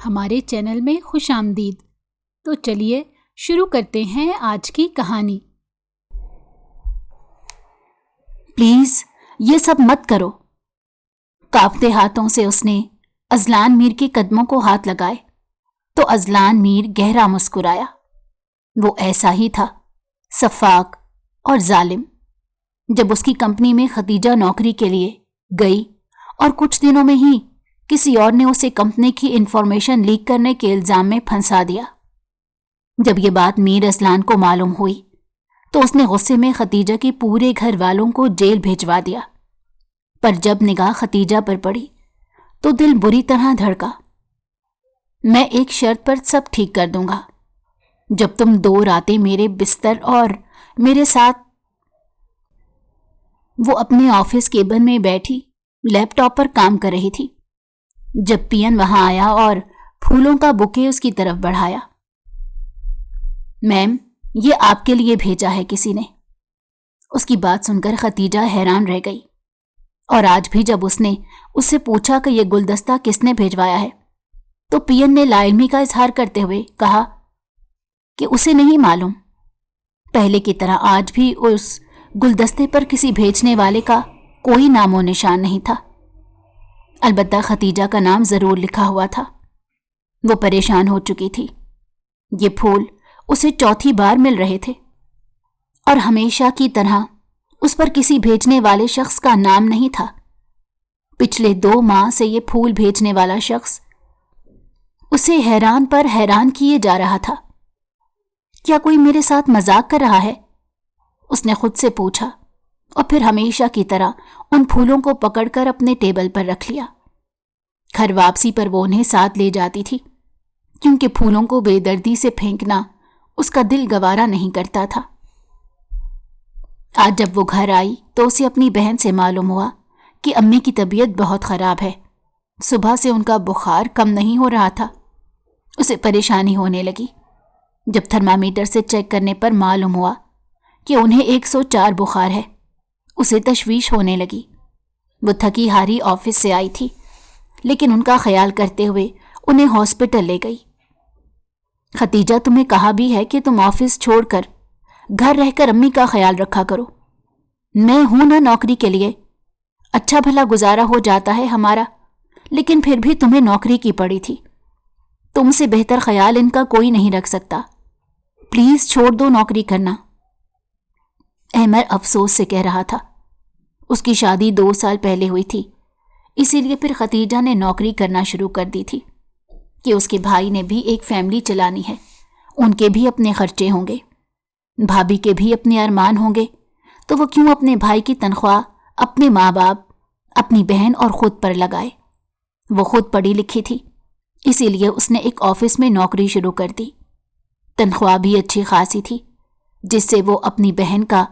ہمارے چینل میں خوش آمدید۔ تو چلیے شروع کرتے ہیں آج کی کہانی۔ پلیز یہ سب مت کرو۔ کانپتے ہاتھوں سے اس نے اذلان میر کے قدموں کو ہاتھ لگائے تو اذلان میر گہرا مسکرایا۔ وہ ایسا ہی تھا، سفاک اور ظالم۔ جب اس کی کمپنی میں ختیجہ نوکری کے لیے گئی اور کچھ دنوں میں ہی کسی اور نے اسے کمپنی کی انفارمیشن لیک کرنے کے الزام میں پھنسا دیا۔ جب یہ بات میر اذلان کو معلوم ہوئی تو اس نے غصے میں ختیجہ کے پورے گھر والوں کو جیل بھیجوا دیا۔ پر جب نگاہ ختیجہ پر پڑی تو دل بری طرح دھڑکا۔ میں ایک شرط پر سب ٹھیک کر دوں گا، جب تم 2 راتیں میرے بستر اور میرے ساتھ۔ وہ اپنے آفس کیبن میں بیٹھی لیپ ٹاپ پر کام کر رہی تھی جب پین وہاں آیا اور پھولوں کا بوکے اس کی طرف بڑھایا۔ میم، یہ آپ کے لیے بھیجا ہے کسی نے۔ اس کی بات سن کر ختیجہ حیران رہ گئی، اور آج بھی جب اس نے اس سے پوچھا کہ یہ گلدستہ کس نے بھیجوایا ہے تو پین نے لا علمی کا اظہار کرتے ہوئے کہا کہ اسے نہیں معلوم۔ پہلے کی طرح آج بھی اس گلدستے پر کسی بھیجنے والے کا کوئی نام و نشان نہیں تھا۔ البتہ ختیجہ کا نام ضرور لکھا ہوا تھا۔ وہ پریشان ہو چکی تھی۔ یہ پھول اسے 4تھی بار مل رہے تھے اور ہمیشہ کی طرح اس پر کسی بھیجنے والے شخص کا نام نہیں تھا۔ پچھلے 2 ماہ سے یہ پھول بھیجنے والا شخص اسے حیران پر حیران کیے جا رہا تھا۔ کیا کوئی میرے ساتھ مذاق کر رہا ہے؟ اس نے خود سے پوچھا، اور پھر ہمیشہ کی طرح ان پھولوں کو پکڑ کر اپنے ٹیبل پر رکھ لیا۔ گھر واپسی پر وہ انہیں ساتھ لے جاتی تھی، کیونکہ پھولوں کو بے دردی سے پھینکنا اس کا دل گوارا نہیں کرتا تھا۔ آج جب وہ گھر آئی تو اسے اپنی بہن سے معلوم ہوا کہ امی کی طبیعت بہت خراب ہے۔ صبح سے ان کا بخار کم نہیں ہو رہا تھا۔ اسے پریشانی ہونے لگی جب تھرمامیٹر سے چیک کرنے پر معلوم ہوا کہ انہیں 104 بخار ہے۔ اسے تشویش ہونے لگی۔ وہ تھکی ہاری آفس سے آئی تھی، لیکن ان کا خیال کرتے ہوئے انہیں ہاسپٹل لے گئی۔ ختیجہ تمہیں کہا بھی ہے کہ تم آفس چھوڑ کر گھر رہ کر امی کا خیال رکھا کرو۔ میں ہوں نا نوکری کے لیے، اچھا بھلا گزارا ہو جاتا ہے ہمارا، لیکن پھر بھی تمہیں نوکری کی پڑی تھی۔ تم سے بہتر خیال ان کا کوئی نہیں رکھ سکتا۔ پلیز چھوڑ دو نوکری کرنا۔ احمر افسوس سے کہہ رہا تھا۔ اس کی شادی 2 سال پہلے ہوئی تھی، اسی لیے پھر ختیجہ نے نوکری کرنا شروع کر دی تھی کہ اس کے بھائی نے بھی ایک فیملی چلانی ہے، ان کے بھی اپنے خرچے ہوں گے، بھابھی کے بھی اپنے ارمان ہوں گے، تو وہ کیوں اپنے بھائی کی تنخواہ اپنے ماں باپ، اپنی بہن اور خود پر لگائے۔ وہ خود پڑھی لکھی تھی، اسی لیے اس نے ایک آفس میں نوکری شروع کر دی۔ تنخواہ بھی اچھی خاصی تھی، جس سے وہ اپنی بہن کا،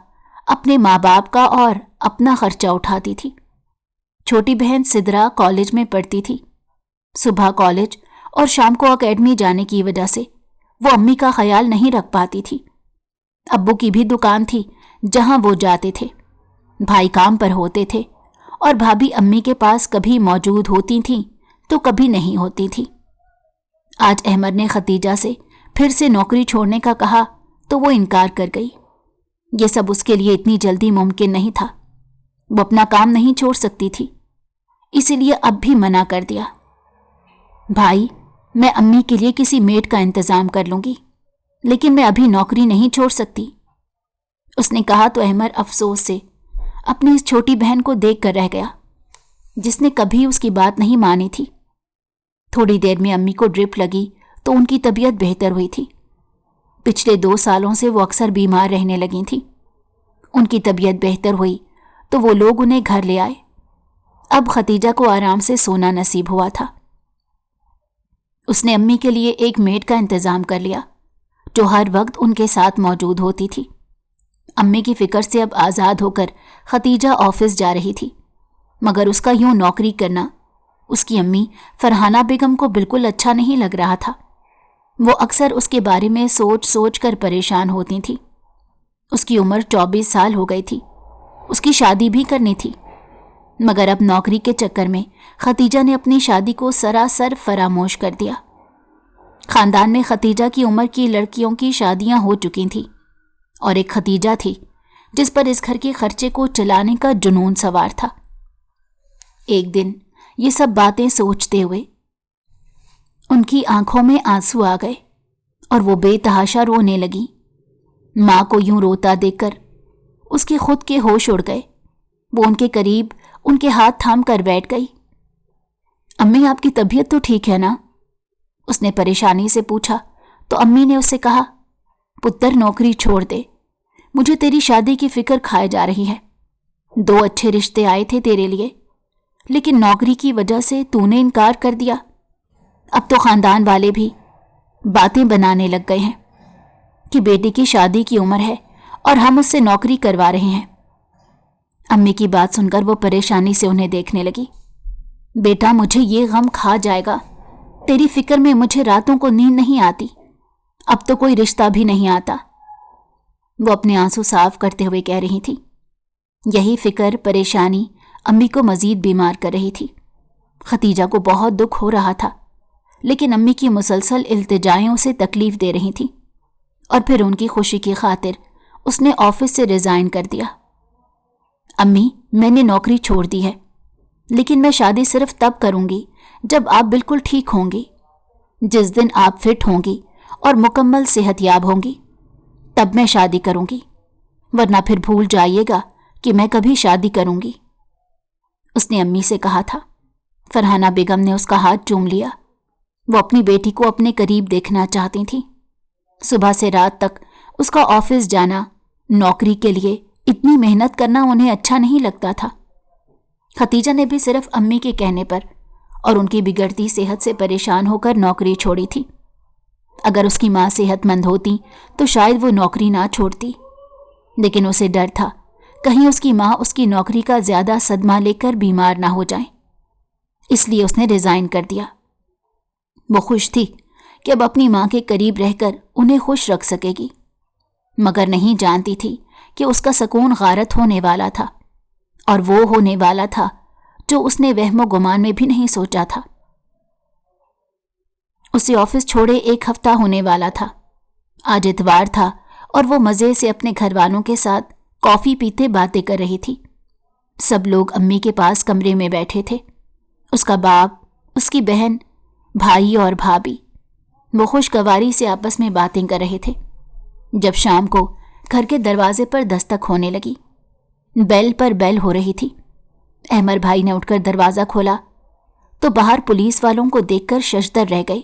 اپنے ماں باپ کا اور اپنا خرچہ اٹھاتی تھی۔ چھوٹی بہن سدرا کالج میں پڑھتی تھی۔ صبح کالج اور شام کو اکیڈمی جانے کی وجہ سے وہ امی کا خیال نہیں رکھ پاتی تھی۔ ابو کی بھی دکان تھی جہاں وہ جاتے تھے، بھائی کام پر ہوتے تھے، اور بھابھی امی کے پاس کبھی موجود ہوتی تھیں تو کبھی نہیں ہوتی تھی۔ آج احمر نے ختیجہ سے پھر سے نوکری چھوڑنے کا کہا تو وہ انکار کر گئی۔ یہ سب اس کے لیے اتنی جلدی ممکن نہیں تھا۔ وہ اپنا کام نہیں چھوڑ سکتی تھی، اسی لیے اب بھی منع کر دیا۔ بھائی، میں امی کے لیے کسی میڈ کا انتظام کر لوں گی، لیکن میں ابھی نوکری نہیں چھوڑ سکتی، اس نے کہا تو احمر افسوس سے اپنی اس چھوٹی بہن کو دیکھ کر رہ گیا، جس نے کبھی اس کی بات نہیں مانی تھی۔ تھوڑی دیر میں امی کو ڈرپ لگی تو ان کی طبیعت بہتر ہوئی تھی۔ پچھلے 2 سالوں سے وہ اکثر بیمار رہنے لگی تھیں۔ ان کی طبیعت بہتر ہوئی تو وہ لوگ انہیں گھر لے آئے۔ اب ختیجہ کو آرام سے سونا نصیب ہوا تھا۔ اس نے امی کے لیے ایک میڈ کا انتظام کر لیا جو ہر وقت ان کے ساتھ موجود ہوتی تھی۔ امی کی فکر سے اب آزاد ہو کر ختیجہ آفس جا رہی تھی، مگر اس کا یوں نوکری کرنا اس کی امی فرحانہ بیگم کو بالکل اچھا نہیں لگ رہا تھا۔ وہ اکثر اس کے بارے میں سوچ سوچ کر پریشان ہوتی تھی۔ اس کی عمر 24 سال ہو گئی تھی، اس کی شادی بھی کرنی تھی، مگر اب نوکری کے چکر میں ختیجہ نے اپنی شادی کو سراسر فراموش کر دیا۔ خاندان میں ختیجہ کی عمر کی لڑکیوں کی شادیاں ہو چکی تھیں اور ایک ختیجہ تھی جس پر اس گھر کے خرچے کو چلانے کا جنون سوار تھا۔ ایک دن یہ سب باتیں سوچتے ہوئے ان کی آنکھوں میں آنسو آ گئے اور وہ بے تحاشا رونے لگی۔ ماں کو یوں روتا دیکھ کر اس کے خود کے ہوش اڑ گئے۔ وہ ان کے قریب ان کے ہاتھ تھام کر بیٹھ گئی۔ امی، آپ کی طبیعت تو ٹھیک ہے نا؟ اس نے پریشانی سے پوچھا تو امی نے اس سے کہا، پتر نوکری چھوڑ دے، مجھے تیری شادی کی فکر کھائے جا رہی ہے۔ 2 اچھے رشتے آئے تھے تیرے لیے، لیکن نوکری کی وجہ سے تو نے انکار کر دیا۔ اب تو خاندان والے بھی باتیں بنانے لگ گئے ہیں کہ بیٹی کی شادی کی عمر ہے اور ہم اس سے نوکری کروا رہے ہیں۔ امی کی بات سن کر وہ پریشانی سے انہیں دیکھنے لگی۔ بیٹا، مجھے یہ غم کھا جائے گا، تیری فکر میں مجھے راتوں کو نیند نہیں آتی، اب تو کوئی رشتہ بھی نہیں آتا۔ وہ اپنے آنسو صاف کرتے ہوئے کہہ رہی تھی۔ یہی فکر، پریشانی امی کو مزید بیمار کر رہی تھی۔ ختیجہ کو بہت دکھ ہو رہا تھا، لیکن امی کی مسلسل التجائیں اسے تکلیف دے رہی تھیں، اور پھر ان کی خوشی کی خاطر اس نے آفس سے ریزائن کر دیا۔ امی، میں نے نوکری چھوڑ دی ہے، لیکن میں شادی صرف تب کروں گی جب آپ بالکل ٹھیک ہوں گی۔ جس دن آپ فٹ ہوں گی اور مکمل صحت یاب ہوں گی تب میں شادی کروں گی، ورنہ پھر بھول جائیے گا کہ میں کبھی شادی کروں گی، اس نے امی سے کہا تھا۔ فرحانہ بیگم نے اس کا ہاتھ چوم لیا۔ وہ اپنی بیٹی کو اپنے قریب دیکھنا چاہتی تھیں۔ صبح سے رات تک اس کا آفس جانا، نوکری کے لیے اتنی محنت کرنا انہیں اچھا نہیں لگتا تھا۔ ختیجہ نے بھی صرف امی کے کہنے پر اور ان کی بگڑتی صحت سے پریشان ہو کر نوکری چھوڑی تھی۔ اگر اس کی ماں صحت مند ہوتی تو شاید وہ نوکری نہ چھوڑتی، لیکن اسے ڈر تھا کہیں اس کی ماں اس کی نوکری کا زیادہ صدمہ لے کر بیمار نہ ہو جائیں، اس لیے اس نے ریزائن کر دیا۔ وہ خوش تھی کہ اب اپنی ماں کے قریب رہ کر انہیں خوش رکھ سکے گی، مگر نہیں جانتی تھی کہ اس کا سکون غارت ہونے والا تھا، اور وہ ہونے والا تھا جو اس نے وہم و گمان میں بھی نہیں سوچا تھا۔ اسے آفس چھوڑے 1 ہفتہ ہونے والا تھا۔ آج اتوار تھا اور وہ مزے سے اپنے گھر والوں کے ساتھ کافی پیتے باتیں کر رہی تھی۔ سب لوگ امی کے پاس کمرے میں بیٹھے تھے، اس کا باپ، اس کی بہن، بھائی اور بھابھی۔ وہ خوشگواری سے آپس میں باتیں کر رہے تھے جب شام کو گھر کے دروازے پر دستک ہونے لگی۔ بیل پر بیل ہو رہی تھی۔ احمد بھائی نے اٹھ کر دروازہ کھولا تو باہر پولیس والوں کو دیکھ کر ششدر رہ گئی۔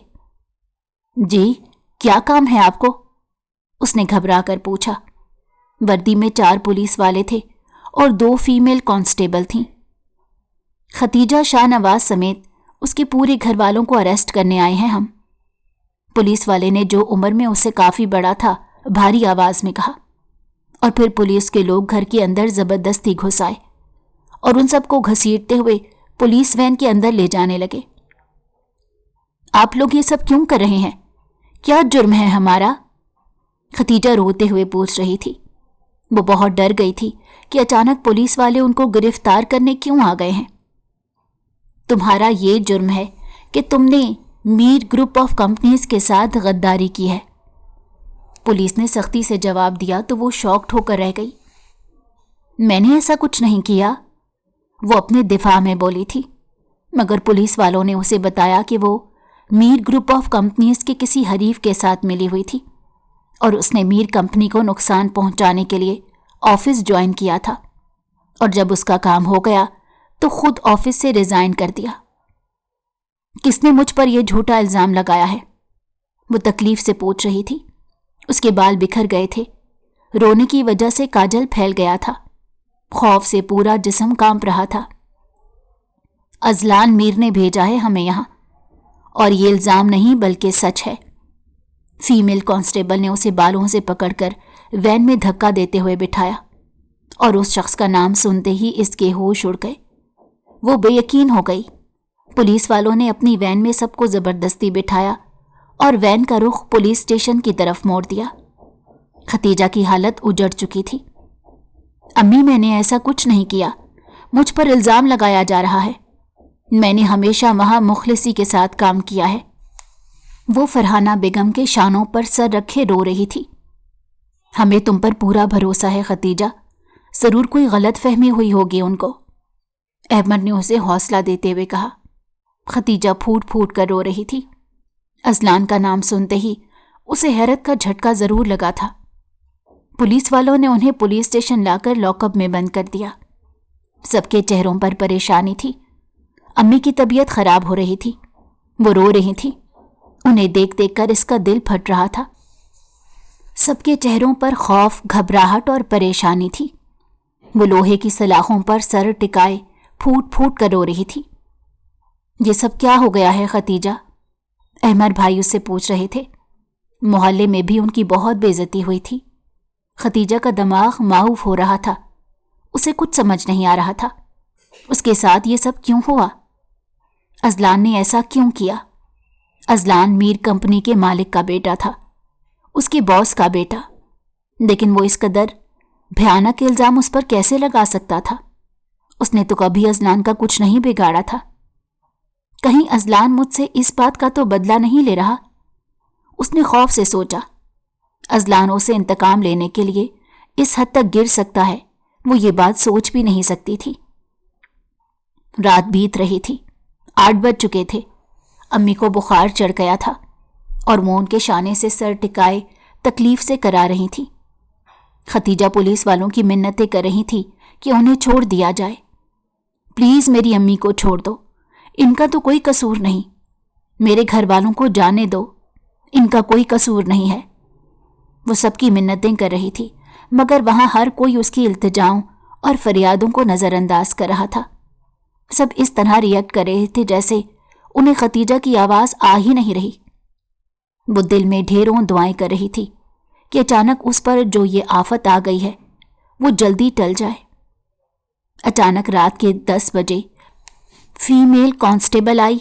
جی، کیا کام ہے آپ کو؟ اس نے گھبرا کر پوچھا۔ وردی میں 4 پولیس والے تھے اور 2 فیمیل کانسٹیبل تھیں۔ ختیجہ شاہ نواز سمیت اس کے پورے گھر والوں کو اریسٹ کرنے آئے ہیں ہم، پولیس والے نے، جو عمر میں اس سے کافی بڑا تھا، بھاری آواز میں کہا، اور پھر پولیس کے لوگ گھر کے اندر زبردستی گھس آئے اور ان سب کو گھسیٹتے ہوئے پولیس وین کے اندر لے جانے لگے۔ آپ لوگ یہ سب کیوں کر رہے ہیں؟ کیا جرم ہے ہمارا؟ ختیجہ روتے ہوئے پوچھ رہی تھی۔ وہ بہت ڈر گئی تھی کہ اچانک پولیس والے ان کو گرفتار کرنے کیوں آ گئے ہیں۔ تمہارا یہ جرم ہے کہ تم نے میر گروپ آف کمپنیز کے ساتھ غداری کی ہے، پولیس نے سختی سے جواب دیا تو وہ شاکڈ ہو کر رہ گئی۔ میں نے ایسا کچھ نہیں کیا، وہ اپنے دفاع میں بولی تھی، مگر پولیس والوں نے اسے بتایا کہ وہ میر گروپ آف کمپنیز کے کسی حریف کے ساتھ ملی ہوئی تھی اور اس نے میر کمپنی کو نقصان پہنچانے کے لیے آفس جوائن کیا تھا، اور جب اس کا کام ہو گیا تو خود آفس سے ریزائن کر دیا۔ کس نے مجھ پر یہ جھوٹا الزام لگایا ہے؟ وہ تکلیف سے پوچھ رہی تھی۔ اس کے بال بکھر گئے تھے، رونے کی وجہ سے کاجل پھیل گیا تھا، خوف سے پورا جسم کانپ رہا تھا۔ ازلان میر نے بھیجا ہے ہمیں یہاں، اور یہ الزام نہیں بلکہ سچ ہے۔ فیمیل کانسٹیبل نے اسے بالوں سے پکڑ کر وین میں دھکا دیتے ہوئے بٹھایا، اور اس شخص کا نام سنتے ہی اس کے ہوش اڑ گئے۔ وہ بے یقین ہو گئی۔ پولیس والوں نے اپنی وین میں سب کو زبردستی بٹھایا اور وین کا رخ پولیس اسٹیشن کی طرف موڑ دیا۔ ختیجہ کی حالت اجڑ چکی تھی۔ امی، میں نے ایسا کچھ نہیں کیا، مجھ پر الزام لگایا جا رہا ہے، میں نے ہمیشہ وہاں مخلصی کے ساتھ کام کیا ہے۔ وہ فرحانہ بیگم کے شانوں پر سر رکھے رو رہی تھی۔ ہمیں تم پر پورا بھروسہ ہے ختیجہ، ضرور کوئی غلط فہمی ہوئی ہوگی ان کو، احمد نے اسے حوصلہ دیتے ہوئے کہا۔ ختیجہ پھوٹ پھوٹ کر رو رہی تھی۔ اذلان کا نام سنتے ہی اسے حیرت کا جھٹکا ضرور لگا تھا۔ پولیس والوں نے انہیں پولیس اسٹیشن لا کر لاک اپ میں بند کر دیا۔ سب کے چہروں پر پریشانی تھی۔ امی کی طبیعت خراب ہو رہی تھی، وہ رو رہی تھی۔ انہیں دیکھ دیکھ کر اس کا دل پھٹ رہا تھا۔ سب کے چہروں پر خوف، گھبراہٹ اور پریشانی تھی۔ وہ لوہے کی سلاخوں پر سر ٹکائے پھوٹ پھوٹ کر رو رہی تھی۔ یہ سب کیا ہو گیا ہے ختیجہ؟ احمد بھائی اس سے پوچھ رہے تھے۔ محلے میں بھی ان کی بہت بے عزتی ہوئی تھی۔ ختیجہ کا دماغ معاوف ہو رہا تھا، اسے کچھ سمجھ نہیں آ رہا تھا۔ اس کے ساتھ یہ سب کیوں ہوا؟ اذلان نے ایسا کیوں کیا؟ اذلان میر کمپنی کے مالک کا بیٹا تھا، اس کے باس کا بیٹا، لیکن وہ اس قدر بھیانک الزام اس پر کیسے لگا سکتا تھا؟ اس نے تو کبھی اذلان کا کچھ نہیں بگاڑا تھا۔ کہیں اذلان مجھ سے اس بات کا تو بدلہ نہیں لے رہا؟ اس نے خوف سے سوچا۔ اذلان اسے انتقام لینے کے لیے اس حد تک گر سکتا ہے، وہ یہ بات سوچ بھی نہیں سکتی تھی۔ رات بیت رہی تھی، 8 بج چکے تھے۔ امی کو بخار چڑھ گیا تھا اور وہ ان کے شانے سے سر ٹکائے تکلیف سے کرا رہی تھی۔ ختیجہ پولیس والوں کی منتیں کر رہی تھی کہ انہیں چھوڑ دیا جائے۔ پلیز میری امی کو چھوڑ دو، ان کا تو کوئی قصور نہیں۔ میرے گھر والوں کو جانے دو، ان کا کوئی قصور نہیں ہے۔ وہ سب کی منتیں کر رہی تھی، مگر وہاں ہر کوئی اس کی التجاؤں اور فریادوں کو نظر انداز کر رہا تھا۔ سب اس طرح ریئیکٹ کر رہے تھے جیسے انہیں ختیجہ کی آواز آ ہی نہیں رہی۔ وہ دل میں ڈھیروں دعائیں کر رہی تھی کہ اچانک اس پر جو یہ آفت آ گئی ہے وہ جلدی ٹل جائے۔ اچانک رات کے 10 بجے فیمیل کانسٹیبل آئی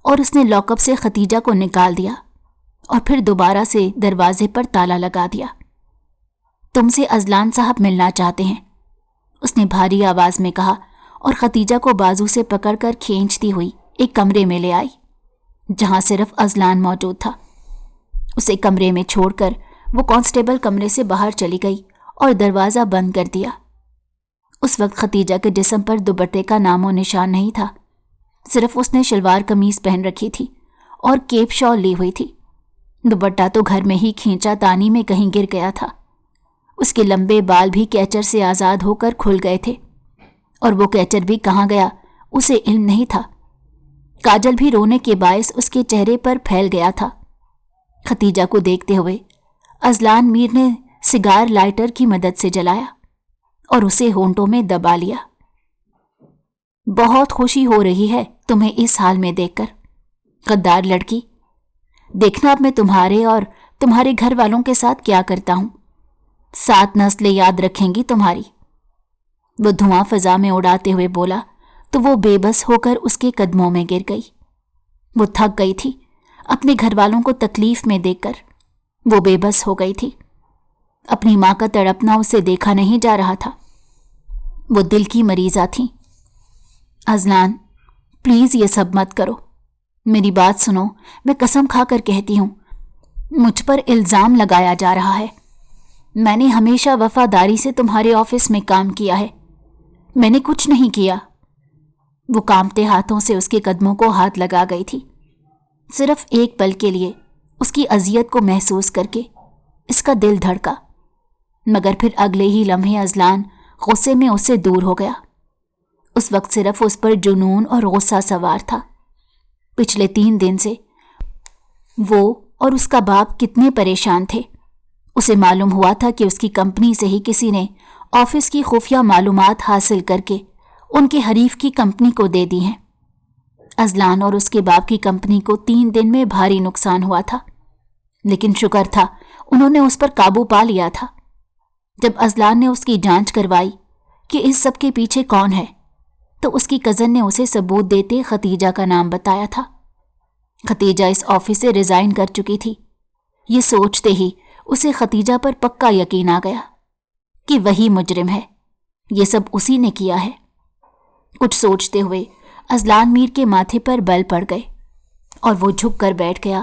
اور اس نے لاک اپ سے ختیجہ کو نکال دیا اور پھر دوبارہ سے دروازے پر تالا لگا دیا۔ تم سے اذلان صاحب ملنا چاہتے ہیں، اس نے بھاری آواز میں کہا اور ختیجہ کو بازو سے پکڑ کر کھینچتی ہوئی ایک کمرے میں لے آئی جہاں صرف اذلان موجود تھا۔ اسے کمرے میں چھوڑ کر وہ کانسٹیبل کمرے سے باہر چلی گئی اور دروازہ بند کر دیا۔ اس وقت ختیجہ کے جسم پر دوپٹے کا نام و نشان نہیں تھا، صرف اس نے شلوار قمیض پہن رکھی تھی اور کیپ شال لی ہوئی تھی۔ دوپٹہ تو گھر میں ہی کھینچا تانی میں کہیں گر گیا تھا۔ اس کے لمبے بال بھی کیچر سے آزاد ہو کر کھل گئے تھے، اور وہ کیچر بھی کہاں گیا اسے علم نہیں تھا۔ کاجل بھی رونے کے باعث اس کے چہرے پر پھیل گیا تھا۔ ختیجہ کو دیکھتے ہوئے اذلان میر نے سگار لائٹر کی مدد سے جلایا اور اسے ہونٹوں میں دبا لیا۔ بہت خوشی ہو رہی ہے تمہیں اس حال میں دیکھ کر، غدار لڑکی۔ دیکھنا اب میں تمہارے اور تمہارے گھر والوں کے ساتھ کیا کرتا ہوں۔ 7 نسلیں یاد رکھیں گی تمہاری۔ وہ دھواں فضا میں اڑاتے ہوئے بولا تو وہ بے بس ہو کر اس کے قدموں میں گر گئی۔ وہ تھک گئی تھی اپنے گھر والوں کو تکلیف میں دیکھ کر، وہ بے بس ہو گئی تھی۔ اپنی ماں کا تڑپنا اسے دیکھا نہیں جا رہا تھا۔ وہ دل کی مریضہ تھیں۔ اذلان پلیز یہ سب مت کرو، میری بات سنو، میں قسم کھا کر کہتی ہوں، مجھ پر الزام لگایا جا رہا ہے۔ میں نے ہمیشہ وفاداری سے تمہارے آفس میں کام کیا ہے، میں نے کچھ نہیں کیا۔ وہ کانپتے ہاتھوں سے اس کے قدموں کو ہاتھ لگا گئی تھی۔ صرف ایک پل کے لیے اس کی اذیت کو محسوس کر کے اس کا دل دھڑکا، مگر پھر اگلے ہی لمحے اذلان غصے میں اس سے دور ہو گیا۔ اس وقت صرف اس پر جنون اور غصہ سوار تھا۔ پچھلے 3 دن سے وہ اور اس کا باپ کتنے پریشان تھے۔ اسے معلوم ہوا تھا کہ اس کی کمپنی سے ہی کسی نے آفس کی خفیہ معلومات حاصل کر کے ان کے حریف کی کمپنی کو دے دی ہیں۔ اذلان اور اس کے باپ کی کمپنی کو 3 دن میں بھاری نقصان ہوا تھا، لیکن شکر تھا انہوں نے اس پر قابو پا لیا تھا۔ جب اذلان نے اس کی جانچ کروائی کہ اس سب کے پیچھے کون ہے، تو اس کی کزن نے اسے ثبوت دیتے ختیجہ کا نام بتایا تھا۔ ختیجہ اس آفس سے ریزائن کر چکی تھی۔ یہ سوچتے ہی اسے ختیجہ پر پکا یقین آ گیا کہ وہی مجرم ہے، یہ سب اسی نے کیا ہے۔ کچھ سوچتے ہوئے اذلان میر کے ماتھے پر بل پڑ گئے اور وہ جھک کر بیٹھ گیا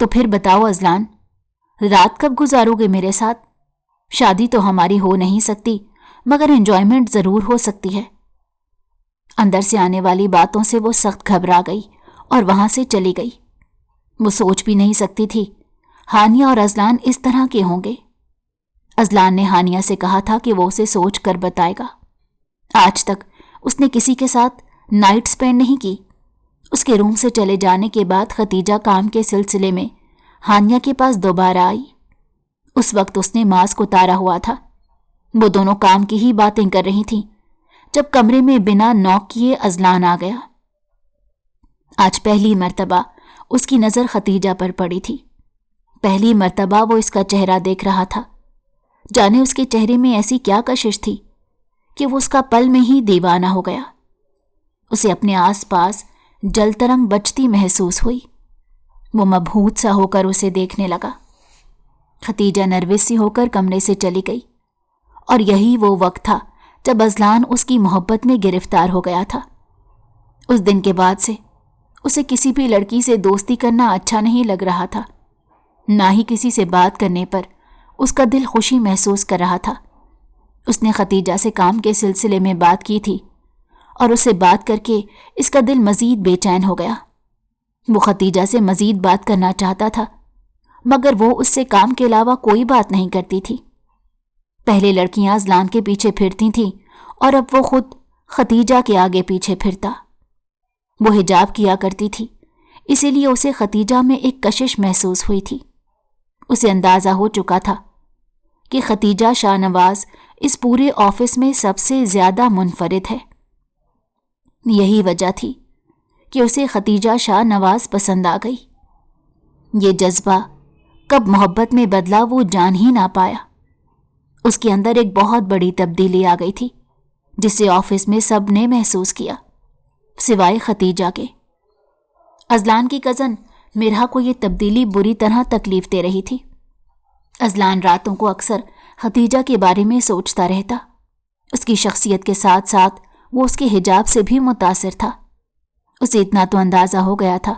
تو پھر بتاؤ ازلان، رات کب گزارو گے میرے ساتھ؟ شادی تو ہماری ہو نہیں سکتی مگر انجوائمنٹ ضرور ہو سکتی ہے۔ اندر سے آنے والی باتوں سے وہ سخت گھبرا گئی اور وہاں سے چلی گئی۔ وہ سوچ بھی نہیں سکتی تھی ہانیہ اور ازلان اس طرح کے ہوں گے۔ ازلان نے ہانیہ سے کہا تھا کہ وہ اسے سوچ کر بتائے گا۔ آج تک اس نے کسی کے ساتھ نائٹ سپینڈ نہیں کی۔ اس کے روم سے چلے جانے کے بعد ختیجہ کام کے سلسلے میں ہانیہ کے پاس دوبارہ آئی۔ اس وقت اس نے ماسک اتارا ہوا تھا۔ وہ دونوں کام کی ہی باتیں کر رہی تھیں جب کمرے میں بنا نوک کیے ازلان آ گیا۔ آج پہلی مرتبہ اس کی نظر ختیجہ پر پڑی تھی۔ پہلی مرتبہ وہ اس کا چہرہ دیکھ رہا تھا۔ جانے اس کے چہرے میں ایسی کیا کشش تھی کہ وہ اس کا پل میں ہی دیوانہ ہو گیا۔ اسے اپنے آس پاس جل ترنگ بجتی محسوس ہوئی۔ وہ مبہوت سا ہو کر اسے دیکھنے لگا۔ ختیجہ نروس سی ہو کر کمرے سے چلی گئی، اور یہی وہ وقت تھا جب ازلان اس کی محبت میں گرفتار ہو گیا تھا۔ اس دن کے بعد سے اسے کسی بھی لڑکی سے دوستی کرنا اچھا نہیں لگ رہا تھا، نہ ہی کسی سے بات کرنے پر اس کا دل خوشی محسوس کر رہا تھا۔ اس نے ختیجہ سے کام کے سلسلے میں بات کی تھی اور اسے بات کر کے اس کا دل مزید بے چین ہو گیا۔ وہ ختیجہ سے مزید بات کرنا چاہتا تھا مگر وہ اس سے کام کے علاوہ کوئی بات نہیں کرتی تھی۔ پہلے لڑکیاں ازلان کے پیچھے پھرتی تھیں اور اب وہ خود ختیجہ کے آگے پیچھے پھرتا۔ وہ حجاب کیا کرتی تھی، اسی لیے اسے ختیجہ میں ایک کشش محسوس ہوئی تھی۔ اسے اندازہ ہو چکا تھا کہ ختیجہ شاہ نواز اس پورے آفس میں سب سے زیادہ منفرد ہے۔ یہی وجہ تھی کہ اسے ختیجہ شاہ نواز پسند آ گئی۔ یہ جذبہ کب محبت میں بدلا وہ جان ہی نہ پایا۔ اس کے اندر ایک بہت بڑی تبدیلی آ گئی تھی جسے آفس میں سب نے محسوس کیا سوائے ختیجہ کے۔ ازلان کی کزن مرحا کو یہ تبدیلی بری طرح تکلیف دے رہی تھی۔ ازلان راتوں کو اکثر ختیجہ کے بارے میں سوچتا رہتا۔ اس کی شخصیت کے ساتھ ساتھ وہ اس کے حجاب سے بھی متاثر تھا۔ اسے اتنا تو اندازہ ہو گیا تھا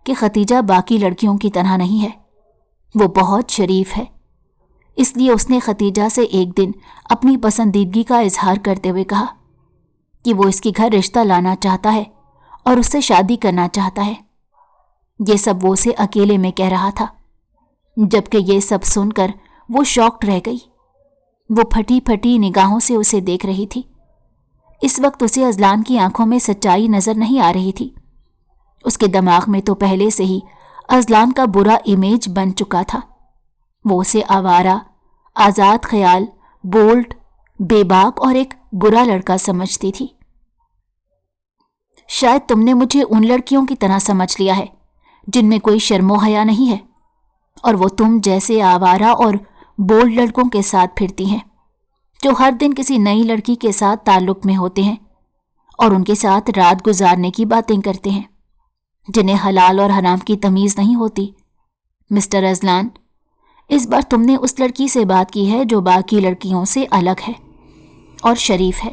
کہ ختیجہ باقی لڑکیوں کی طرح نہیں ہے، وہ بہت شریف ہے۔ اس لیے اس نے ختیجہ سے ایک دن اپنی پسندیدگی کا اظہار کرتے ہوئے کہا کہ وہ اس کے گھر رشتہ لانا چاہتا ہے اور اس سے شادی کرنا چاہتا ہے۔ یہ سب وہ اسے اکیلے میں کہہ رہا تھا، جبکہ یہ سب سن کر وہ شاکڈ رہ گئی۔ وہ پھٹی پھٹی نگاہوں سے اسے دیکھ رہی تھی۔ اس وقت اسے ازلان کی آنکھوں میں سچائی نظر نہیں آ رہی تھی۔ اس کے دماغ میں تو پہلے سے ہی ازلان کا برا امیج بن چکا تھا۔ وہ اسے آوارہ، آزاد خیال، بولڈ، بے باک اور ایک برا لڑکا سمجھتی تھی۔ شاید تم نے مجھے ان لڑکیوں کی طرح سمجھ لیا ہے جن میں کوئی شرم و حیا نہیں ہے، اور وہ تم جیسے آوارہ اور بولڈ لڑکوں کے ساتھ پھرتی ہیں جو ہر دن کسی نئی لڑکی کے ساتھ تعلق میں ہوتے ہیں اور ان کے ساتھ رات گزارنے کی باتیں کرتے ہیں، جنہیں حلال اور حرام کی تمیز نہیں ہوتی۔ مسٹر ازلان، اس بار تم نے اس لڑکی سے بات کی ہے جو باقی لڑکیوں سے الگ ہے اور شریف ہے۔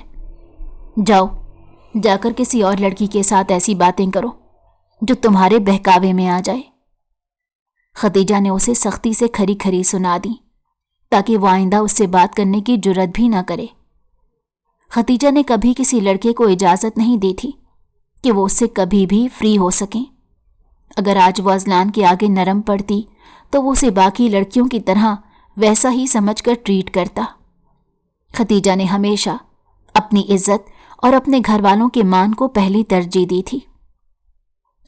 جاؤ، جا کر کسی اور لڑکی کے ساتھ ایسی باتیں کرو جو تمہارے بہکاوے میں آ جائے۔ ختیجہ نے اسے سختی سے کھری کھری سنا دی تاکہ وہ آئندہ اس سے بات کرنے کی جرت بھی نہ کرے۔ ختیجہ نے کبھی کسی لڑکے کو اجازت نہیں دی تھی کہ وہ اس سے کبھی بھی فری ہو سکیں۔ اگر آج وہ ازلان کے آگے نرم پڑتی تو وہ اسے باقی لڑکیوں کی طرح ویسا ہی سمجھ کر ٹریٹ کرتا۔ ختیجہ نے ہمیشہ اپنی عزت اور اپنے گھر والوں کے مان کو پہلی ترجیح دی تھی۔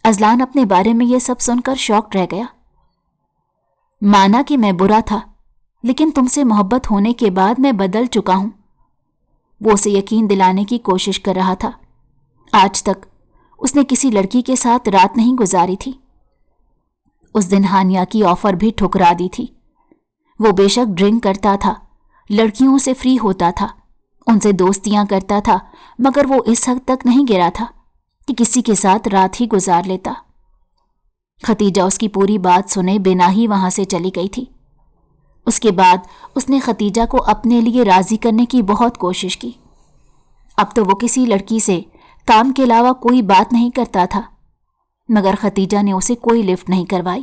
ازلان اپنے بارے میں یہ سب سن کر شاکڈ رہ گیا۔ مانا کہ میں برا تھا، لیکن تم سے محبت ہونے کے بعد میں بدل چکا ہوں۔ وہ اسے یقین دلانے کی کوشش کر رہا تھا۔ آج تک اس نے کسی لڑکی کے ساتھ رات نہیں گزاری تھی۔ اس دن ہانیہ کی آفر بھی ٹھکرا دی تھی۔ وہ بے شک ڈرنک کرتا تھا، لڑکیوں سے فری ہوتا تھا، ان سے دوستیاں کرتا تھا، مگر وہ اس حد تک نہیں گرا تھا کہ کسی کے ساتھ رات ہی گزار لیتا۔ ختیجہ اس کی پوری بات سنے بنا ہی وہاں سے چلی گئی تھی۔ اس کے بعد اس نے ختیجہ کو اپنے لیے راضی کرنے کی بہت کوشش کی۔ اب تو وہ کسی لڑکی سے کام کے علاوہ کوئی بات نہیں کرتا تھا، مگر ختیجہ نے اسے کوئی لفٹ نہیں کروائی۔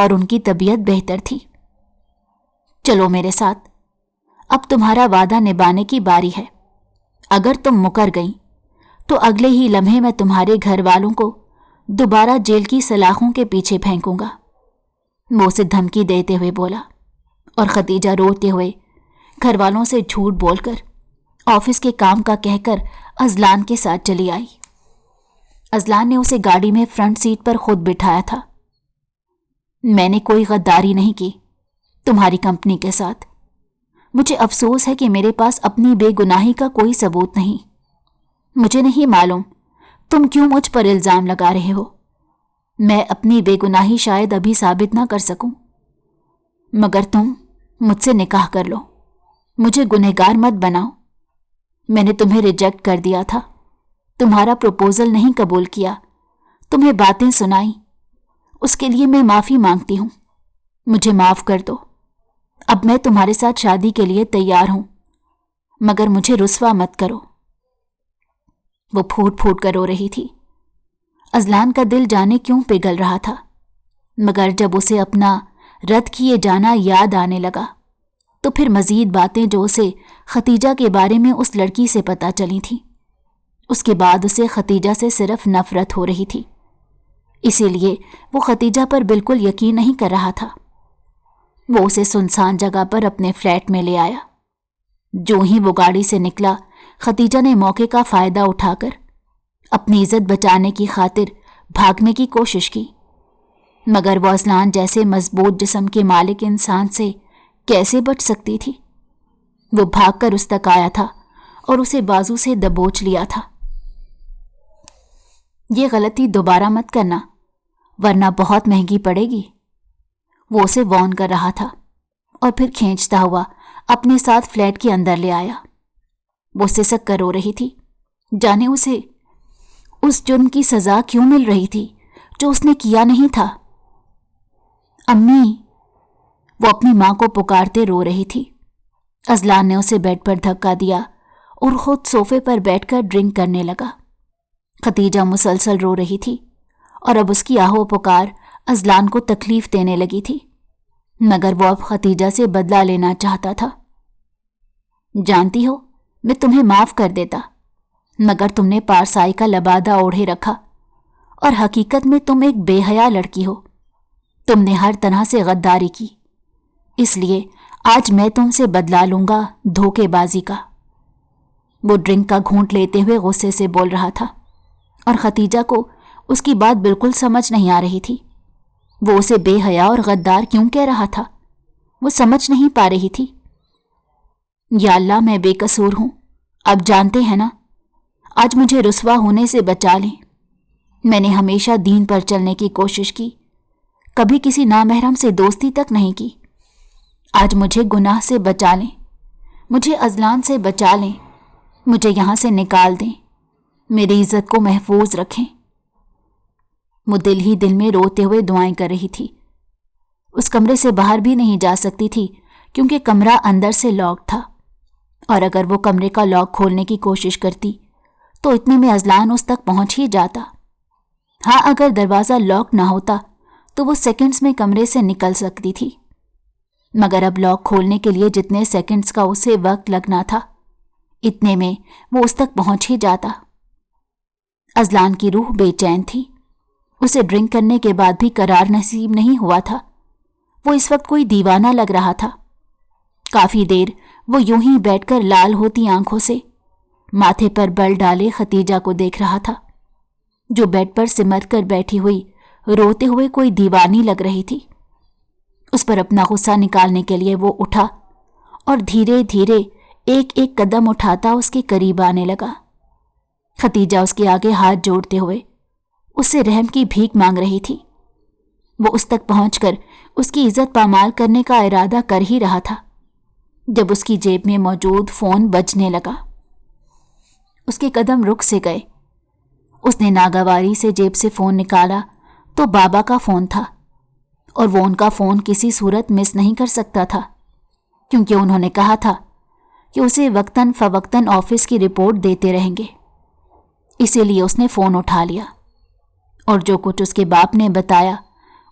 اور ان کی طبیعت بہتر تھی۔ چلو میرے ساتھ، اب تمہارا وعدہ نبھانے کی باری ہے۔ اگر تم مکر گئیں تو اگلے ہی لمحے میں تمہارے گھر والوں کو دوبارہ جیل کی سلاخوں کے پیچھے پھینکوں گا، وہ اسے دھمکی دیتے ہوئے بولا۔ اور ختیجہ روتے ہوئے گھر والوں سے جھوٹ بول کر آفس کے کام کا کہہ کر ازلان کے ساتھ چلی آئی۔ ازلان نے اسے گاڑی میں فرنٹ سیٹ پر خود بٹھایا تھا۔ میں نے کوئی غداری نہیں کی تمہاری کمپنی کے ساتھ۔ مجھے افسوس ہے کہ میرے پاس اپنی بے گناہی کا کوئی ثبوت نہیں۔ مجھے نہیں معلوم تم کیوں مجھ پر الزام لگا رہے ہو۔ میں اپنی بے گناہی شاید ابھی ثابت نہ کر سکوں، مگر تم مجھ سے نکاح کر لو، مجھے گنہگار مت بناؤ۔ میں نے تمہیں ریجیکٹ کر دیا تھا، تمہارا پروپوزل نہیں قبول کیا، تمہیں باتیں سنائیں، اس کے لیے میں معافی مانگتی ہوں، مجھے معاف کر دو۔ اب میں تمہارے ساتھ شادی کے لیے تیار ہوں، مگر مجھے رسوا مت کرو۔ وہ پھوٹ پھوٹ کر رو رہی تھی۔ ازلان کا دل جانے کیوں پگھل رہا تھا، مگر جب اسے اپنا رد کیے جانا یاد آنے لگا تو پھر مزید باتیں جو اسے ختیجہ کے بارے میں اس لڑکی سے پتہ چلی تھیں، اس کے بعد اسے ختیجہ سے صرف نفرت ہو رہی تھی۔ اسی لیے وہ ختیجہ پر بالکل یقین نہیں کر رہا تھا۔ وہ اسے سنسان جگہ پر اپنے فلیٹ میں لے آیا۔ جو ہی وہ گاڑی سے نکلا، ختیجہ نے موقع کا فائدہ اٹھا کر اپنی عزت بچانے کی خاطر بھاگنے کی کوشش کی، مگر وہ ازلان جیسے مضبوط جسم کے مالک انسان سے کیسے بچ سکتی تھی؟ وہ بھاگ کر اس تک آیا تھا اور اسے بازو سے دبوچ لیا تھا۔ یہ غلطی دوبارہ مت کرنا ورنہ بہت مہنگی پڑے گی، وہ اسے وارن کر رہا تھا، اور پھر کھینچتا ہوا اپنے ساتھ فلیٹ کے اندر لے آیا۔ وہ سسک کر رو رہی تھی، جانے اسے اس جرم کی سزا کیوں مل رہی تھی جو اس نے کیا نہیں تھا۔ امی، وہ اپنی ماں کو پکارتے رو رہی تھی۔ ازلان نے اسے بیڈ پر دھکا دیا اور خود صوفے پر بیٹھ کر ڈرنک کرنے لگا۔ ختیجہ مسلسل رو رہی تھی اور اب اس کی آہو پکار ازلان کو تکلیف دینے لگی تھی، مگر وہ اب ختیجہ سے بدلہ لینا چاہتا تھا۔ جانتی ہو، میں تمہیں معاف کر دیتا، مگر تم نے پارسائی کا لبادہ اوڑھے رکھا اور حقیقت میں تم ایک بے حیا لڑکی ہو۔ تم نے ہر طرح سے غداری کی، اس لیے آج میں تم سے بدلہ لوں گا دھوکے بازی کا۔ وہ ڈرنک کا گھونٹ لیتے ہوئے غصے سے بول رہا تھا اور ختیجہ کو اس کی بات بالکل سمجھ نہیں آ رہی تھی۔ وہ اسے بے حیا اور غدار کیوں کہہ رہا تھا، وہ سمجھ نہیں پا رہی تھی۔ یا اللہ، میں بے قصور ہوں، اب جانتے ہیں نا، آج مجھے رسوا ہونے سے بچا لیں۔ میں نے ہمیشہ دین پر چلنے کی کوشش کی، کبھی کسی نامحرم سے دوستی تک نہیں کی۔ آج مجھے گناہ سے بچا لیں، مجھے ازلان سے بچا لیں، مجھے یہاں سے نکال دیں، میری عزت کو محفوظ رکھیں۔ وہ دل ہی دل میں روتے ہوئے دعائیں کر رہی تھی۔ اس کمرے سے باہر بھی نہیں جا سکتی تھی کیونکہ کمرہ اندر سے لاک تھا، اور اگر وہ کمرے کا لاک کھولنے کی کوشش کرتی تو اتنے میں ازلان اس تک پہنچ ہی جاتا۔ ہاں، اگر دروازہ لاک نہ ہوتا تو وہ سیکنڈز میں کمرے سے نکل سکتی تھی، مگر اب لاک کھولنے کے لیے جتنے سیکنڈز کا اسے وقت لگنا تھا، اتنے میں وہ اس تک پہنچ ہی جاتا۔ ازلان کی روح بے چین تھی، اسے ڈرنک کرنے کے بعد بھی قرار نصیب نہیں ہوا تھا۔ وہ اس وقت کوئی دیوانہ لگ رہا تھا۔ کافی دیر وہ یوں ہی بیٹھ کر لال ہوتی آنکھوں سے ماتھے پر بل ڈالے ختیجہ کو دیکھ رہا تھا، جو بیڈ پر سمٹ کر بیٹھی ہوئی روتے ہوئے کوئی دیوانی لگ رہی تھی۔ اس پر اپنا غصہ نکالنے کے لیے وہ اٹھا اور دھیرے دھیرے ایک ایک قدم اٹھاتا اس کے قریب آنے لگا۔ ختیجہ اس کے آگے ہاتھ جوڑتے ہوئے اس سے رحم کی بھیک مانگ رہی تھی۔ وہ اس تک پہنچ کر اس کی عزت پامال کرنے کا ارادہ کر ہی رہا تھا جب اس کی جیب میں موجود فون بجنے لگا۔ اس کے قدم رک سے گئے۔ اس نے ناگواری سے جیب سے فون نکالا تو بابا کا فون تھا، اور وہ ان کا فون کسی صورت مس نہیں کر سکتا تھا، کیونکہ انہوں نے کہا تھا کہ اسے وقتاً فوقتاً آفس کی رپورٹ دیتے رہیں گے۔ اسی لیے اس نے فون اٹھا لیا اور جو کچھ اس کے باپ نے بتایا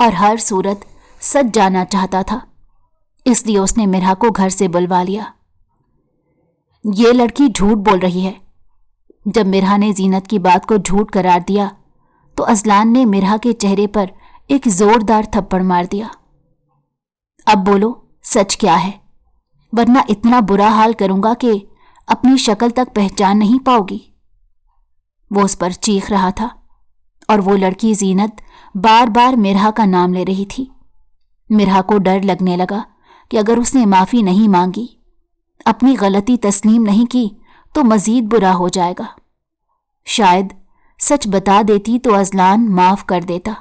اور ہر صورت سچ جاننا چاہتا تھا، اس لیے اس نے مرحا کو گھر سے بلوا لیا۔ یہ لڑکی جھوٹ بول رہی ہے۔ جب مرحا نے زینت کی بات کو جھوٹ قرار دیا تو اذلان نے مرحا کے چہرے پر ایک زوردار تھپڑ مار دیا۔ اب بولو سچ کیا ہے، ورنہ اتنا برا حال کروں گا کہ اپنی شکل تک پہچان نہیں پاؤ گی۔ وہ اس پر چیخ رہا تھا اور وہ لڑکی زینت بار بار مرحا کا نام لے رہی تھی۔ مرحا کو ڈر لگنے لگا کہ اگر اس نے معافی نہیں مانگی، اپنی غلطی تسلیم نہیں کی تو مزید برا ہو جائے گا۔ شاید سچ بتا دیتی تو اذلان معاف کر دیتا۔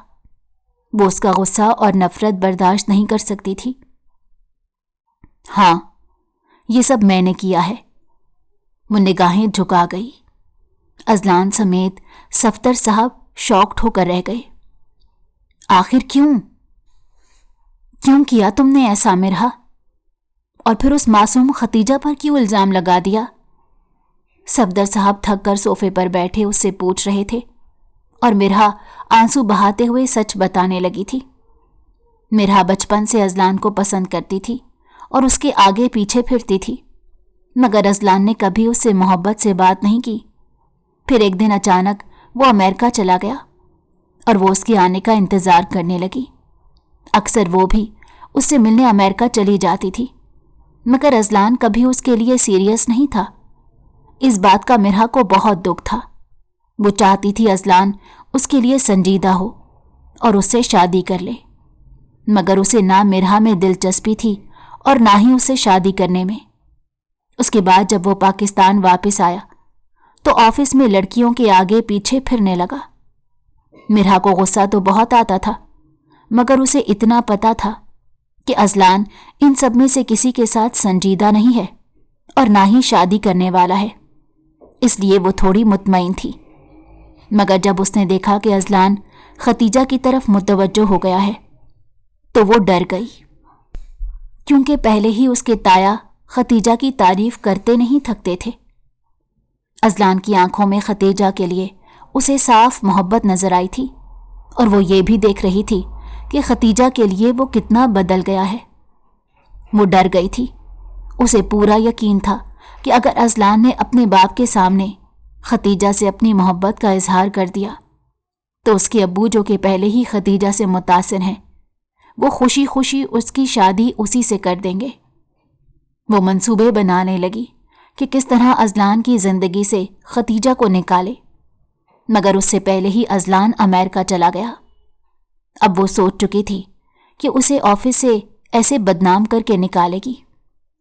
وہ اس کا غصہ اور نفرت برداشت نہیں کر سکتی تھی۔ ہاں، یہ سب میں نے کیا ہے۔ وہ نگاہیں جھکا گئی۔ اذلان سمیت صفدر صاحب شاکڈ ہو کر رہ گئے۔ آخر کیوں کیا تم نے ایسا مرحا؟ اور پھر اس معصوم ختیجہ پر کیوں الزام لگا دیا؟ صفدر صاحب تھک کر صوفے پر بیٹھے اس سے پوچھ رہے تھے اور مرحا آنسو بہاتے ہوئے سچ بتانے لگی تھی۔ مرحا بچپن سے اذلان کو پسند کرتی تھی اور اس کے آگے پیچھے پھرتی تھی، مگر اذلان نے کبھی اس سے محبت سے بات نہیں کی۔ پھر ایک دن اچانک وہ امریکہ چلا گیا اور وہ اس کے آنے کا انتظار کرنے لگی۔ اکثر وہ بھی اس سے ملنے امریکہ چلی جاتی تھی، مگر اذلان کبھی اس کے لیے سیریس نہیں تھا۔ اس بات کا مرحا کو بہت دکھ تھا۔ وہ چاہتی تھی اذلان اس کے لیے سنجیدہ ہو اور اس سے شادی کر لے، مگر اسے نہ مرحا میں دلچسپی تھی اور نہ ہی اسے شادی کرنے میں۔ اس کے بعد جب وہ پاکستان واپس آیا تو آفس میں لڑکیوں کے آگے پیچھے پھرنے لگا۔ مرحا کو غصہ تو بہت آتا تھا، مگر اسے اتنا پتا تھا کہ اذلان ان سب میں سے کسی کے ساتھ سنجیدہ نہیں ہے اور نہ ہی شادی کرنے والا ہے، اس لیے وہ تھوڑی مطمئن تھی۔ مگر جب اس نے دیکھا کہ اذلان ختیجہ کی طرف متوجہ ہو گیا ہے تو وہ ڈر گئی، کیونکہ پہلے ہی اس کے تایا ختیجہ کی تعریف کرتے نہیں تھکتے تھے۔ اذلان کی آنکھوں میں ختیجہ کے لیے اسے صاف محبت نظر آئی تھی، اور وہ یہ بھی دیکھ رہی تھی کہ ختیجہ کے لیے وہ کتنا بدل گیا ہے۔ وہ ڈر گئی تھی۔ اسے پورا یقین تھا کہ اگر اذلان نے اپنے باپ کے سامنے ختیجہ سے اپنی محبت کا اظہار کر دیا تو اس کے ابو، جو کہ پہلے ہی ختیجہ سے متاثر ہیں، وہ خوشی خوشی اس کی شادی اسی سے کر دیں گے۔ وہ منصوبے بنانے لگی کہ کس طرح اذلان کی زندگی سے ختیجہ کو نکالے، مگر اس سے پہلے ہی اذلان امریکہ چلا گیا۔ اب وہ سوچ چکی تھی کہ اسے آفس سے ایسے بدنام کر کے نکالے گی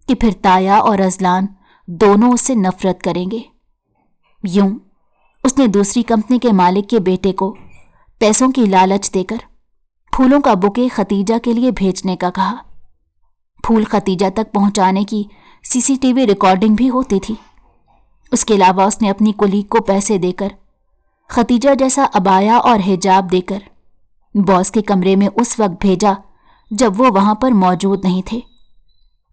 کہ پھر تایا اور اذلان دونوں اس سے نفرت کریں گے۔ یوں اس نے دوسری کمپنی کے مالک کے بیٹے کو پیسوں کی لالچ دے کر پھولوں کا بوکے ختیجہ کے لیے بھیجنے کا کہا۔ پھول ختیجہ تک پہنچانے کی CCTV ریکارڈنگ بھی ہوتی تھی۔ اس کے علاوہ اس نے اپنی کولیگ کو پیسے دے کر ختیجہ جیسا عبایا اور حجاب دے کر باس کے کمرے میں اس وقت بھیجا جب وہ وہاں پر موجود نہیں تھے،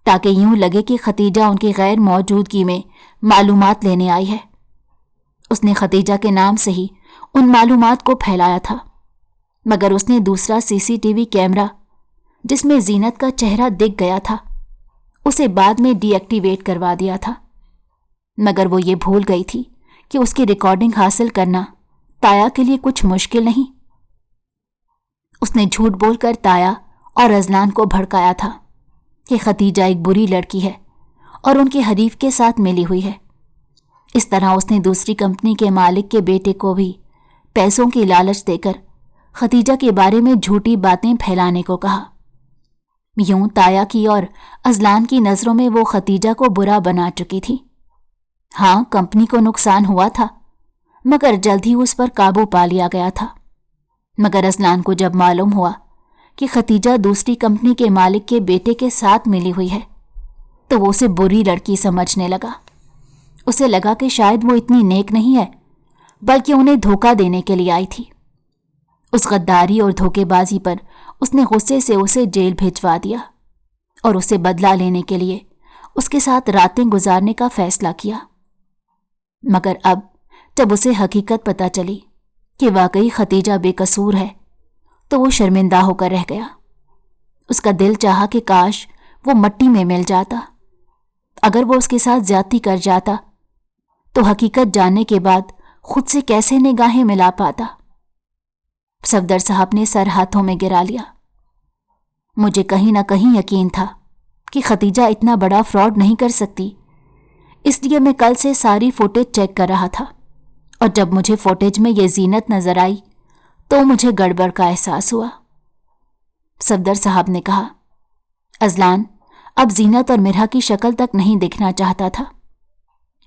تاکہ یوں لگے کہ ختیجہ ان کی غیر موجودگی میں معلومات لینے آئی ہے۔ اس نے ختیجہ کے نام سے ہی ان معلومات کو پھیلایا تھا، مگر اس نے دوسرا CCTV کیمرہ جس میں زینت کا چہرہ دکھ گیا تھا اسے بعد میں ڈی ایکٹیویٹ کروا دیا تھا۔ مگر وہ یہ بھول گئی تھی کہ اس کی ریکارڈنگ حاصل کرنا تایا کے لیے کچھ مشکل نہیں۔ اس نے جھوٹ بول کر تایا اور اذلان کو بھڑکایا تھا کہ ختیجہ ایک بری لڑکی ہے اور ان کے حریف کے ساتھ ملی ہوئی ہے۔ اس طرح اس نے دوسری کمپنی کے مالک کے بیٹے کو بھی پیسوں کی لالچ دے کر ختیجہ کے بارے میں جھوٹی باتیں پھیلانے کو کہا۔ یوں تایا کی اور اذلان کی نظروں میں وہ ختیجہ کو برا بنا چکی تھی۔ ہاں، کمپنی کو نقصان ہوا تھا، مگر جلد ہی اس پر قابو پا لیا گیا تھا۔ مگر اذلان کو جب معلوم ہوا کہ ختیجہ دوسری کمپنی کے مالک کے بیٹے کے ساتھ ملی ہوئی ہے تو وہ اسے بری لڑکی سمجھنے لگا۔ اسے لگا کہ شاید وہ اتنی نیک نہیں ہے، بلکہ انہیں دھوکہ دینے کے لیے آئی تھی۔ اس غداری اور دھوکے بازی پر اس نے غصے سے اسے جیل بھیجوا دیا اور اسے بدلہ لینے کے لیے اس کے ساتھ راتیں گزارنے کا فیصلہ کیا۔ مگر اب جب اسے حقیقت پتہ چلی کہ واقعی ختیجہ بے قصور ہے تو وہ شرمندہ ہو کر رہ گیا۔ اس کا دل چاہا کہ کاش وہ مٹی میں مل جاتا۔ اگر وہ اس کے ساتھ زیادتی کر جاتا تو حقیقت جاننے کے بعد خود سے کیسے نگاہیں ملا پاتا۔ صفدر صاحب نے سر ہاتھوں میں گرا لیا۔ مجھے کہیں نہ کہیں یقین تھا کہ ختیجہ اتنا بڑا فراڈ نہیں کر سکتی، اس لیے میں کل سے ساری فوٹیج چیک کر رہا تھا، اور جب مجھے فوٹیج میں یہ زینت نظر آئی تو مجھے گڑبڑ کا احساس ہوا۔ صفدر صاحب نے کہا، اذلان اب زینت اور مرحا کی شکل تک نہیں دیکھنا چاہتا تھا،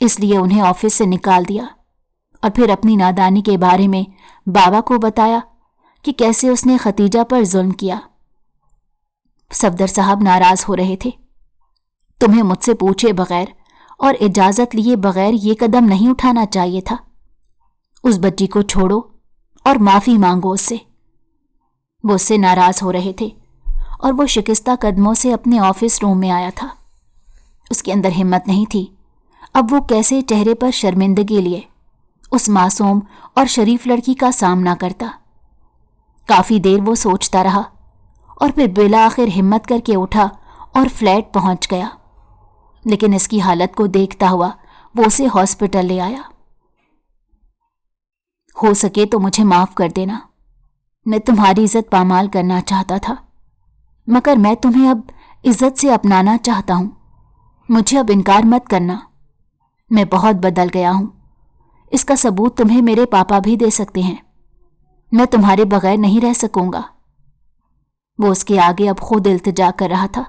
اس لیے انہیں آفس سے نکال دیا اور پھر اپنی نادانی کے بارے میں بابا کو بتایا کہ کیسے اس نے ختیجہ پر ظلم کیا۔ صفدر صاحب ناراض ہو رہے تھے۔ تمہیں مجھ سے پوچھے بغیر اور اجازت لیے بغیر یہ قدم نہیں اٹھانا چاہیے تھا۔ اس بچی کو چھوڑو اور معافی مانگو اس سے۔ وہ اس سے ناراض ہو رہے تھے اور وہ شکستہ قدموں سے اپنے آفس روم میں آیا تھا۔ اس کے اندر ہمت نہیں تھی اب وہ کیسے چہرے پر شرمندگی لیے اس معصوم اور شریف لڑکی کا سامنا کرتا۔ کافی دیر وہ سوچتا رہا اور پھر بالآخر ہمت کر کے اٹھا اور فلیٹ پہنچ گیا، لیکن اس کی حالت کو دیکھتا ہوا وہ اسے ہاسپٹل لے آیا۔ ہو سکے تو مجھے معاف کر دینا، میں تمہاری عزت پامال کرنا چاہتا تھا، مگر میں تمہیں اب عزت سے اپنانا چاہتا ہوں، مجھے اب انکار مت کرنا، میں بہت بدل گیا ہوں، اس کا ثبوت تمہیں میرے پاپا بھی دے سکتے ہیں، میں تمہارے بغیر نہیں رہ سکوں گا۔ وہ اس کے آگے اب خود التجا کر رہا تھا۔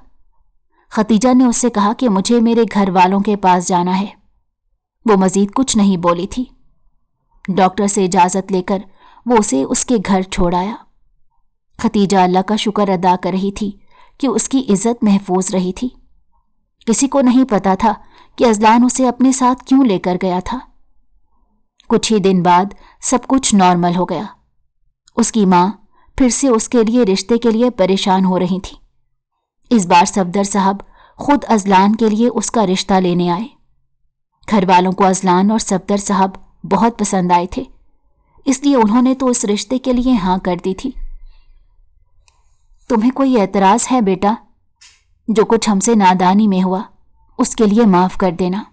ختیجہ نے اس سے کہا کہ مجھے میرے گھر والوں کے پاس جانا ہے۔ وہ مزید کچھ نہیں بولی تھی۔ ڈاکٹر سے اجازت لے کر وہ اسے اس کے گھر چھوڑ آیا۔ ختیجہ اللہ کا شکر ادا کر رہی تھی کہ اس کی عزت محفوظ رہی تھی۔ کسی کو نہیں پتا تھا کہ اذلان اسے اپنے ساتھ کیوں لے کر گیا تھا۔ کچھ ہی دن بعد سب کچھ نارمل ہو گیا۔ اس کی ماں پھر سے اس کے لیے رشتے کے لیے پریشان ہو رہی تھی۔ اس بار صفدر صاحب خود اذلان کے لیے اس کا رشتہ لینے آئے۔ گھر والوں کو اذلان اور صفدر صاحب بہت پسند آئے تھے، اس لیے انہوں نے تو اس رشتے کے لیے ہاں کر دی تھی۔ تمہیں کوئی اعتراض ہے بیٹا؟ جو کچھ ہم سے نادانی میں ہوا اس کے لیے معاف کر دینا،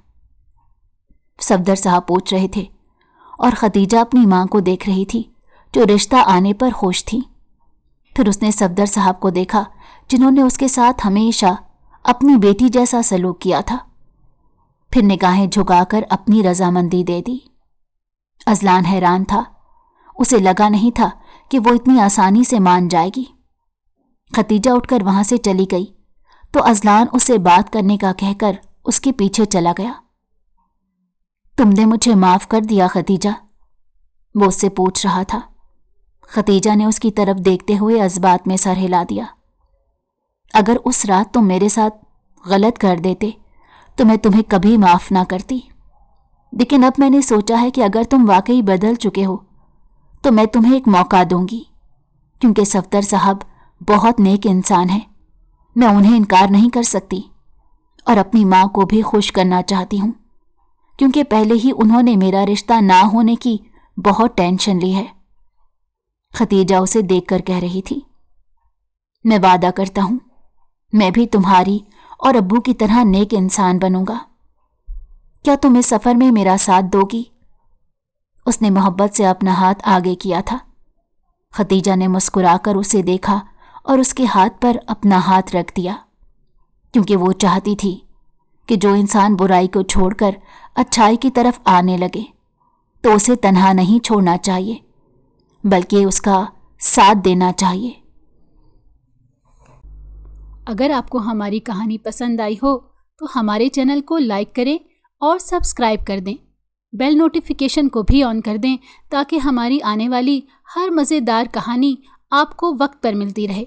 صفدر صاحب پوچھ رہے تھے، اور ختیجہ اپنی ماں کو دیکھ رہی تھی جو رشتہ آنے پر خوش تھی۔ پھر اس نے صفدر صاحب کو دیکھا جنہوں نے اس کے ساتھ ہمیشہ اپنی بیٹی جیسا سلوک کیا تھا، پھر نگاہیں جھکا کر اپنی رضامندی دے دی۔ اذلان حیران تھا، اسے لگا نہیں تھا کہ وہ اتنی آسانی سے مان جائے گی۔ ختیجہ اٹھ کر وہاں سے چلی گئی تو اذلان اسے بات کرنے کا کہہ کر اس کے پیچھے چلا گیا۔ تم نے مجھے معاف کر دیا ختیجہ؟ وہ اس سے پوچھ رہا تھا۔ ختیجہ نے اس کی طرف دیکھتے ہوئے جذبات میں سر ہلا دیا۔ اگر اس رات تم میرے ساتھ غلط کر دیتے تو میں تمہیں کبھی معاف نہ کرتی، لیکن اب میں نے سوچا ہے کہ اگر تم واقعی بدل چکے ہو تو میں تمہیں ایک موقع دوں گی، کیونکہ صفدر صاحب بہت نیک انسان ہیں، میں انہیں انکار نہیں کر سکتی، اور اپنی ماں کو بھی خوش کرنا چاہتی ہوں، کیونکہ پہلے ہی انہوں نے میرا رشتہ نہ ہونے کی بہت ٹینشن لی ہے۔ ختیجہ اسے دیکھ کر کہہ رہی تھی، میں وعدہ کرتا ہوں میں بھی تمہاری اور ابو کی طرح نیک انسان بنوں گا، کیا تم اس سفر میں میرا ساتھ دو گی؟ اس نے محبت سے اپنا ہاتھ آگے کیا تھا۔ ختیجہ نے مسکرا کر اسے دیکھا اور اس کے ہاتھ پر اپنا ہاتھ رکھ دیا، کیونکہ وہ چاہتی تھی کہ جو انسان برائی کو چھوڑ کر اچھائی کی طرف آنے لگے تو اسے تنہا نہیں چھوڑنا چاہیے، بلکہ اس کا ساتھ دینا چاہیے۔ اگر آپ کو ہماری کہانی پسند آئی ہو تو ہمارے چینل کو لائک کریں اور سبسکرائب کر دیں، بیل نوٹیفیکیشن کو بھی آن کر دیں تاکہ ہماری آنے والی ہر مزیدار کہانی آپ کو وقت پر ملتی رہے۔